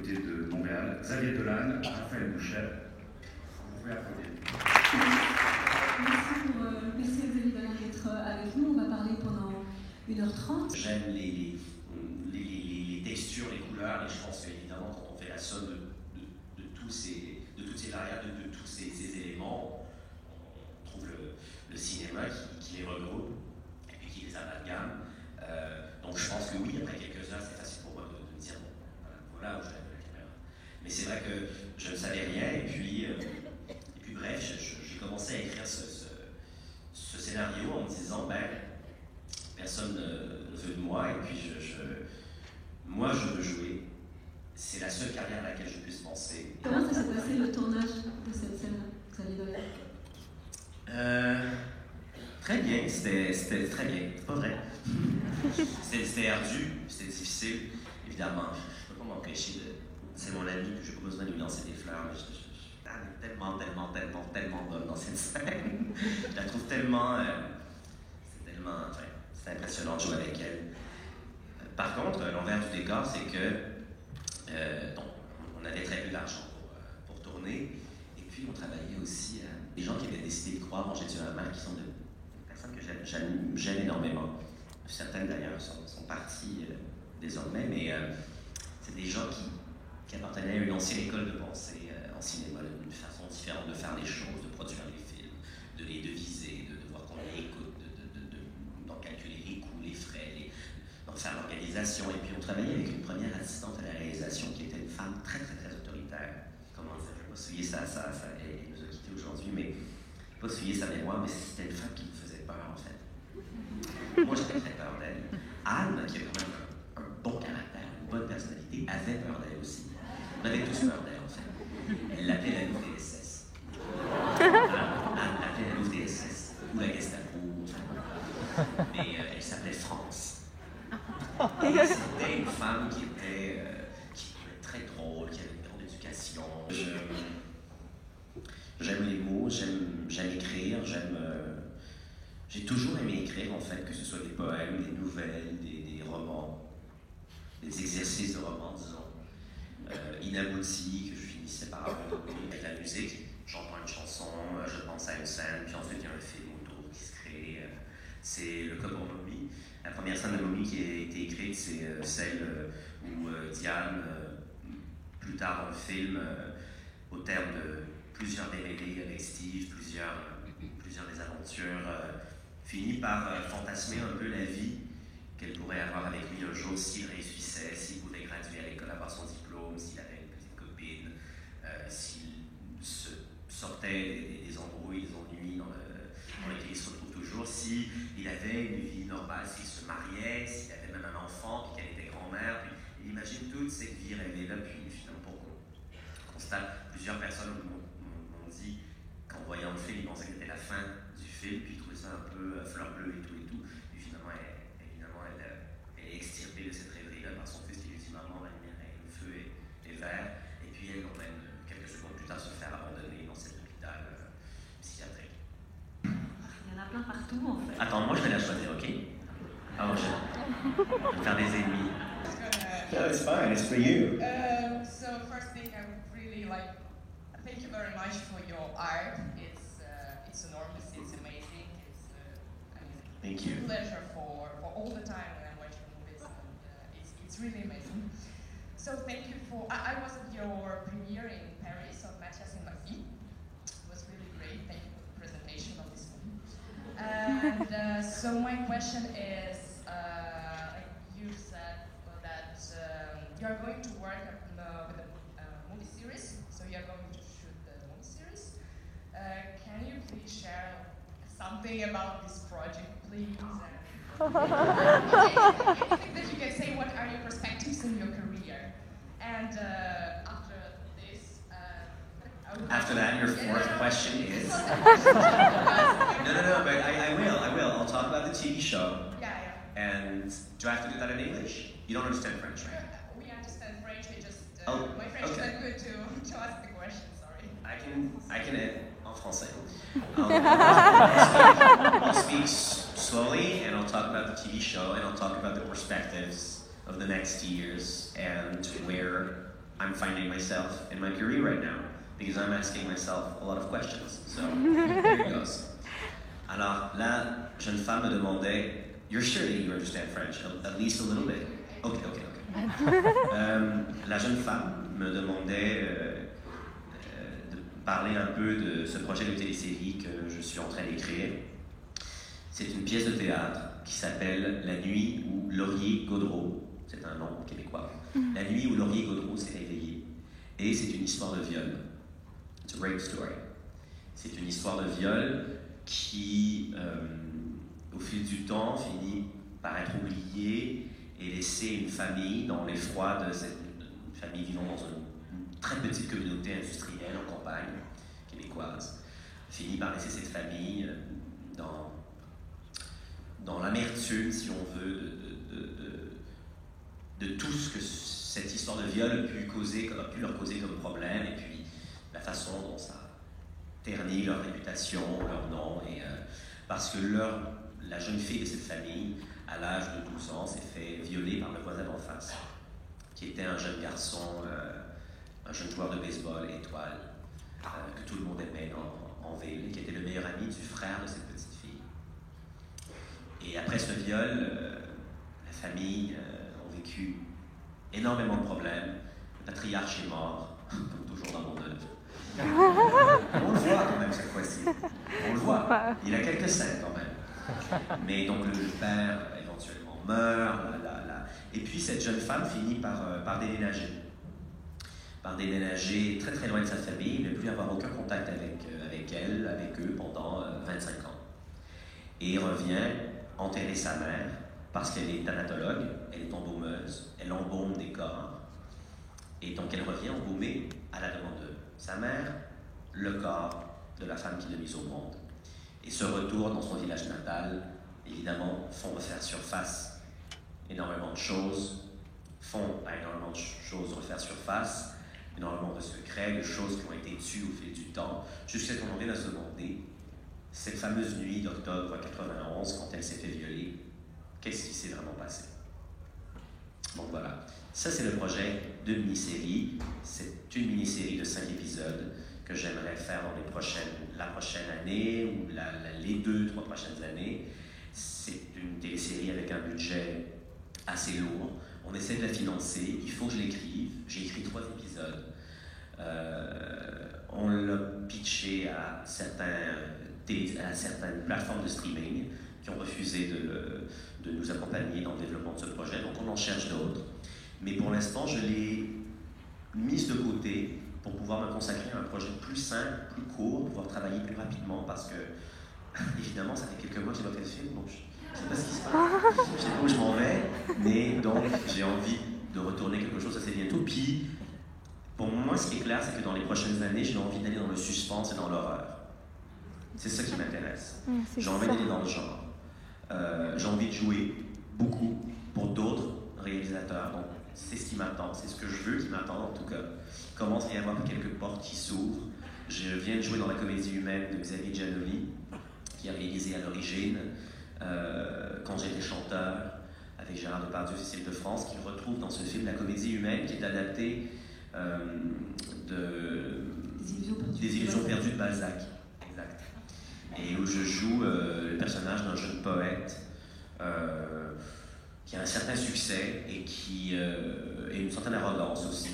côté de Montréal, Xavier Dolan, Raphaël Boucher. Vous pouvez applaudir. Merci Xavier Dolan d'être avec nous. On va parler pendant 1h30. J'aime les textures, les couleurs, et je pense qu'évidemment, quand on fait la somme de toutes ces variables, de tous ces éléments, on trouve le cinéma qui les regroupe et puis qui les amalgame. Donc je pense que oui, après quelques heures, c'est facile pour moi de me dire, bon, voilà où je lève la caméra. Mais c'est vrai que je ne savais rien, et puis bref, j'ai commencé à écrire ce scénario en me disant, personne ne veut de moi, et puis moi je veux jouer. C'est la seule carrière à laquelle je puisse penser. Comment ça s'est passé le tournage de cette scène, Xavier Dolan? Très bien, c'était très bien, c'est pas vrai. C'était ardu, c'était difficile, évidemment. Je ne peux pas m'empêcher de. C'est mon ami, je n'ai pas besoin de lui lancer des fleurs, mais je suis tellement bonne dans cette scène. Je la trouve tellement. C'est impressionnant de jouer avec elle. Par contre, l'envers du décor, c'est que. On avait très peu d'argent pour tourner, et puis on travaillait aussi à des gens qui avaient décidé de croire en Jésus à la mer, qui sont des personnes que j'aime énormément. Certaines d'ailleurs sont parties désormais, mais c'est des gens qui appartenaient à une ancienne école de pensée en cinéma, une façon différente de faire les choses, de produire les films, de les deviser, de voir combien ils coûtent, d'en calculer les coûts, les frais, d'en faire l'organisation. Et puis on travaillait avec une première assistante à la réalisation qui était une femme très autoritaire. Comment dire, je ne vais pas souiller elle nous a quittés aujourd'hui, mais je ne vais pas souiller sa mémoire, mais c'était une femme qui me faisait peur en fait. Moi j'avais très peur d'elle. Anne, qui a quand même un bon caractère, une bonne personnalité, avait peur d'elle aussi. On avait tous peur d'elle en fait. Elle l'appelait la Louve des SS. Anne l'appelait la Louve des SS, ou la Gestapo, mais elle s'appelait France. Et c'était une femme qui était très drôle, qui avait une grande éducation. J'aime les mots, j'aime écrire, j'ai toujours aimé écrire en fait, que ce soit des poèmes, des nouvelles, des romans, des exercices de romans, disons, inaboutis, que je finissais par abandonner. Avec la musique, j'entends une chanson, je pense à une scène, puis ensuite il y a un film autour qui se crée. C'est le cas pour Mommy. La première scène de Mommy qui a été écrite, c'est celle où Diane, plus tard dans le film, au terme de plusieurs démêlés avec Steve, plusieurs mésaventures, finit par fantasmer un peu la vie qu'elle pourrait avoir avec lui un jour s'il réussissait, s'il pouvait graduer à l'école, avoir son diplôme, s'il avait une petite copine, s'il se sortait des embrouilles, des ennuis dans lesquels il se retrouve toujours, s'il avait une vie normale, s'il se mariait, s'il avait même un enfant, puis qu'elle était grand-mère, puis il imagine toute cette vie rêvée-là, puis finalement pour qu'on constate, plusieurs personnes m'ont dit qu'en voyant le film, ils pensaient que c'était la fin du film, puis ils trouvaient ça un peu fleur bleue et tout, et finalement elle est extirpée de cette rêverie-là par son fils qui lui dit « Maman, la lumière, le feu est vert », et puis elle emmène quelques secondes plus tard se faire abandonner dans cet hôpital psychiatrique. Il y en a plein partout en fait. Attends, moi je vais la choisir, ok? Ah, moi je vais faire des ennemis. No, it's fine, it's for you. So first thing I would really like, thank you very much for your art. It's enormous, it's amazing, Thank you. It's a pleasure for all the time when I'm watching movies, and it's really amazing. So thank you for, I was at your premiere in Paris of Mathias and Mathie. It was really great, thank you for the presentation of this film. And so my question is, like you said that you are going to work with a movie series, so you are going to shoot the movie series. Can you please share something about this project, please? Anything that you can say, what are your perspectives in your career? And after this... After that, your fourth question is... No, but I will. I'll talk about the TV show. Yeah. And do I have to do that in English? You don't understand French, right? We understand French, we just... my French is not good to ask the question, sorry. I can en français. I'll speak slowly, and I'll talk about the TV show, and I'll talk about the perspectives of the next years, and where I'm finding myself in my career right now because I'm asking myself a lot of questions. So here it goes. Alors, la jeune femme me demandait, you're sure that you understand French, at least a little bit? Okay. La jeune femme me demandait de parler un peu de ce projet de télésérie que je suis en train d'écrire. C'est une pièce de théâtre qui s'appelle La nuit où Laurier Gaudreau, c'est un nom québécois, La nuit où Laurier Gaudreau s'est réveillé. Et c'est une histoire de viol. It's a rape story. C'est une histoire de viol qui, au fil du temps, finit par être oubliée et laisser une famille dans l'effroi de cette famille vivant dans une très petite communauté industrielle en campagne québécoise, finit par laisser cette famille dans l'amertume, si on veut, de tout ce que cette histoire de viol a pu leur causer comme problème, et puis la façon dont ça ternit leur réputation, leur nom, et parce que la jeune fille de cette famille, à l'âge de 12 ans, s'est fait violer par le voisin d'en face, qui était un jeune garçon, un jeune joueur de baseball étoile, que tout le monde aimait en ville, et qui était le meilleur ami du frère de cette petite fille. Et après ce viol, la famille a vécu énormément de problèmes. Le patriarche est mort, comme toujours dans mon œuvre. On le voit quand même cette fois-ci. On le voit. Il a quelques scènes quand même. Mais donc le père éventuellement meurt. Et puis cette jeune femme finit par déménager. Par déménager très très loin de sa famille, ne plus avoir aucun contact avec eux pendant 25 ans. Et revient enterrer sa mère parce qu'elle est thanatologue, elle est embaumeuse, elle embaume des corps. Et donc elle revient embaumée à la demande de sa mère, le corps de la femme qui l'a mise au monde. Et ce retour dans son village natal, évidemment, font refaire surface énormément de choses, refaire surface, énormément de secrets, de choses qui ont été tues au fil du temps, jusqu'à ce qu'on en vienne à se demander, cette fameuse nuit d'octobre 91, quand elle s'est fait violer, qu'est-ce qui s'est vraiment passé? Donc voilà, ça c'est le projet de mini-série. C'est une mini-série de 5 épisodes que j'aimerais faire dans la prochaine année ou les 2-3 prochaines années. C'est une télésérie avec un budget assez lourd. On essaie de la financer, il faut que je l'écrive. J'ai écrit 3 épisodes. On l'a pitché à certaines plateformes de streaming qui ont refusé de nous accompagner dans le développement de ce projet. Donc on en cherche d'autres. Mais pour l'instant, je l'ai mise de côté pour pouvoir me consacrer à un projet plus simple, plus court, pouvoir travailler plus rapidement parce que, évidemment, ça fait quelques mois que j'ai pas fait de film, donc je ne sais pas ce qui se passe. Je sais pas où je m'en vais, mais donc j'ai envie de retourner quelque chose assez bientôt. Puis, pour moi, ce qui est clair, c'est que dans les prochaines années, j'ai envie d'aller dans le suspense et dans l'horreur. C'est ça qui m'intéresse. J'ai envie d'aller dans le genre. J'ai envie de jouer beaucoup pour d'autres réalisateurs. Donc, c'est ce qui m'attend, c'est ce que je veux qui m'attend en tout cas. Il commence à y avoir quelques portes qui s'ouvrent. Je viens de jouer dans la comédie humaine de Xavier Giannoli, qui a réalisé à l'origine Quand j'étais chanteur avec Gérard Depardieu, Cécile de France, qu'il retrouve dans ce film La comédie humaine, qui est adapté des illusions perdues de Balzac. Exact. Et où je joue le personnage d'un jeune poète qui a un certain succès et qui et une certaine arrogance aussi.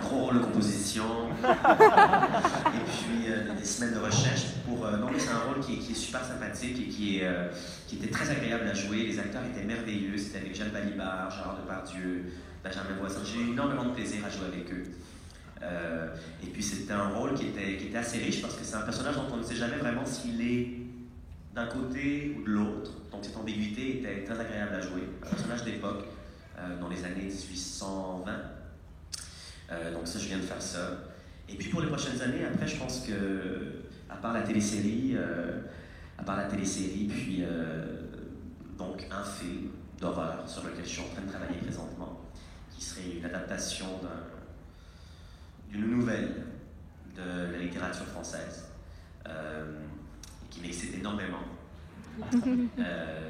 Gros rôle de composition. Et puis des semaines de recherche pour... non, mais c'est un rôle qui est super sympathique et qui était très agréable à jouer. Les acteurs étaient merveilleux. C'était avec Jeanne Balibar, Gérard Depardieu, Benjamin Voisin. J'ai eu énormément de plaisir à jouer avec eux. Et puis c'était un rôle qui était assez riche parce que c'est un personnage dont on ne sait jamais vraiment s'il est d'un côté ou de l'autre. Donc cette ambiguïté était très agréable à jouer. Un personnage d'époque, dans les années 1820. Donc ça, je viens de faire ça. Et puis pour les prochaines années, après, je pense que, à part la télésérie, puis donc un film d'horreur sur lequel je suis en train de travailler présentement, qui serait une adaptation d'une nouvelle de la littérature française, qui m'excite énormément.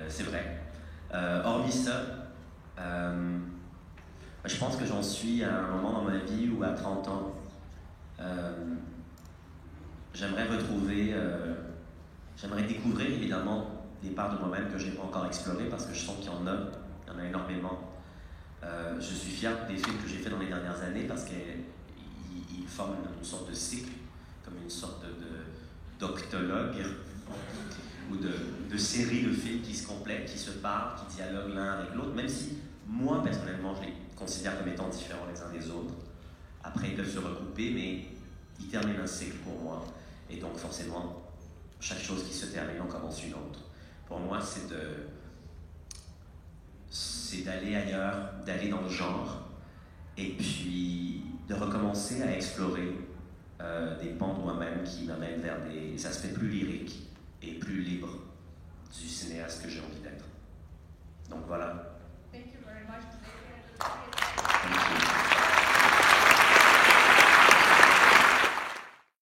C'est vrai. Hormis ça, Je pense que j'en suis à un moment dans ma vie où à 30 ans, j'aimerais découvrir évidemment des parts de moi-même que je n'ai pas encore explorées parce que je sens qu'il y en a énormément. Je suis fier des films que j'ai faits dans les dernières années parce qu'ils forment une sorte de cycle, comme une sorte d'octologue ou de série de films qui se complètent, qui se parlent, qui dialoguent l'un avec l'autre, même si moi, personnellement, je les considère comme étant différents les uns des autres. Après, ils peuvent se recouper, mais ils terminent un cycle pour moi. Et donc, forcément, chaque chose qui se termine, on commence une autre. Pour moi, c'est d'aller ailleurs, d'aller dans le genre, et puis de recommencer à explorer des pans de moi-même qui m'amènent vers des aspects plus lyriques et plus libres du cinéaste que j'ai envie d'être. Donc voilà. Thank you very much.